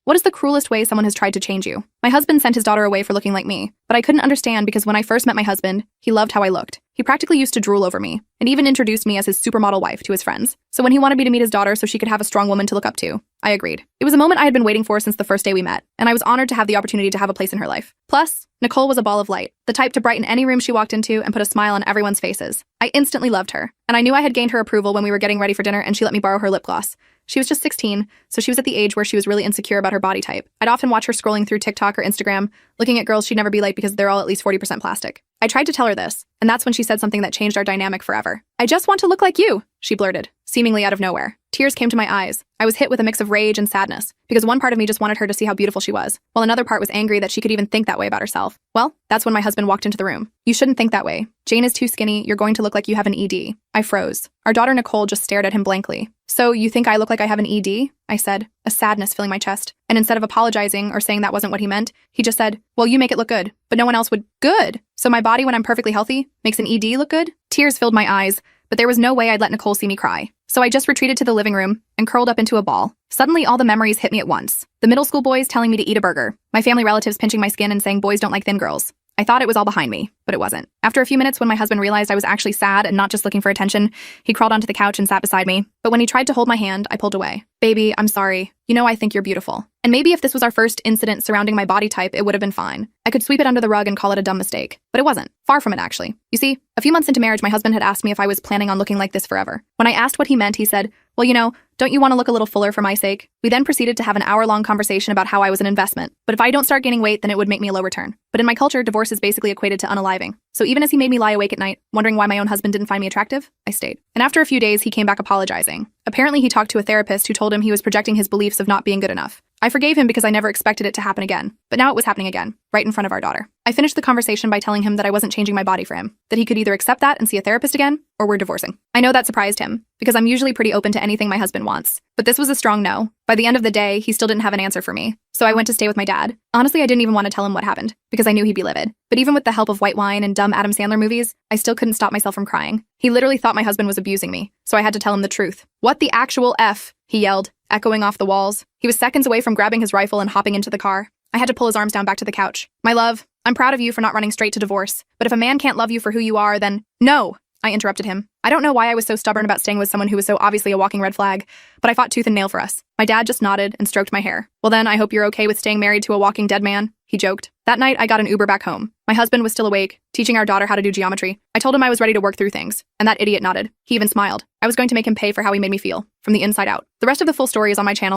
What is the cruelest way someone has tried to change you? My husband sent his daughter away for looking like me, but I couldn't understand because when I first met my husband, he loved how I looked. He practically used to drool over me, and even introduced me as his supermodel wife to his friends. So when he wanted me to meet his daughter so she could have a strong woman to look up to, I agreed. It was a moment I had been waiting for since the first day we met, and I was honored to have the opportunity to have a place in her life. Plus, Nicole was a ball of light, the type to brighten any room she walked into and put a smile on everyone's faces. I instantly loved her, and I knew I had gained her approval when we were getting ready for dinner and she let me borrow her lip gloss. She was just 16, so she was at the age where she was really insecure about her body type. I'd often watch her scrolling through TikTok or Instagram, looking at girls she'd never be like because they're all at least 40% plastic. I tried to tell her this, and that's when she said something that changed our dynamic forever. "I just want to look like you," she blurted, seemingly out of nowhere. Tears came to my eyes. I was hit with a mix of rage and sadness, because one part of me just wanted her to see how beautiful she was, while another part was angry that she could even think that way about herself. Well, that's when my husband walked into the room. "You shouldn't think that way. Jane is too skinny, you're going to look like you have an ED. I froze. Our daughter Nicole just stared at him blankly. "So, you think I look like I have an ED? I said, a sadness filling my chest. And instead of apologizing or saying that wasn't what he meant, he just said, "Well, you make it look good, but no one else would." Good! So my body, when I'm perfectly healthy, makes an ED look good? Tears filled my eyes, but there was no way I'd let Nicole see me cry. So I just retreated to the living room and curled up into a ball. Suddenly, all the memories hit me at once. The middle school boys telling me to eat a burger. My family relatives pinching my skin and saying boys don't like thin girls. I thought it was all behind me, but it wasn't. After a few minutes, when my husband realized I was actually sad and not just looking for attention, he crawled onto the couch and sat beside me. But when he tried to hold my hand, I pulled away. "Baby, I'm sorry. You know I think you're beautiful." And maybe if this was our first incident surrounding my body type, it would have been fine. I could sweep it under the rug and call it a dumb mistake. But it wasn't. Far from it, actually. You see, a few months into marriage, my husband had asked me if I was planning on looking like this forever. When I asked what he meant, he said, "Well, you know, don't you want to look a little fuller for my sake?" We then proceeded to have an hour-long conversation about how I was an investment. But if I don't start gaining weight, then it would make me a low return. But in my culture, divorce is basically equated to unaliving. So even as he made me lie awake at night, wondering why my own husband didn't find me attractive, I stayed. And after a few days, he came back apologizing. Apparently, he talked to a therapist who told him he was projecting his beliefs of not being good enough. I forgave him because I never expected it to happen again. But now it was happening again, right in front of our daughter. I finished the conversation by telling him that I wasn't changing my body for him, that he could either accept that and see a therapist again, or we're divorcing. I know that surprised him, because I'm usually pretty open to anything my husband wants. But this was a strong no. By the end of the day, he still didn't have an answer for me. So I went to stay with my dad. Honestly, I didn't even want to tell him what happened, because I knew he'd be livid. But even with the help of white wine and dumb Adam Sandler movies, I still couldn't stop myself from crying. He literally thought my husband was abusing me, so I had to tell him the truth. "What the actual F?" he yelled, echoing off the walls. He was seconds away from grabbing his rifle and hopping into the car. I had to pull his arms down back to the couch. "My love, I'm proud of you for not running straight to divorce. But if a man can't love you for who you are, then—" "No!" I interrupted him. I don't know why I was so stubborn about staying with someone who was so obviously a walking red flag, but I fought tooth and nail for us. My dad just nodded and stroked my hair. "Well then, I hope you're okay with staying married to a walking dead man," he joked. That night, I got an Uber back home. My husband was still awake, teaching our daughter how to do geometry. I told him I was ready to work through things, and that idiot nodded. He even smiled. I was going to make him pay for how he made me feel, from the inside out. The rest of the full story is on my channel.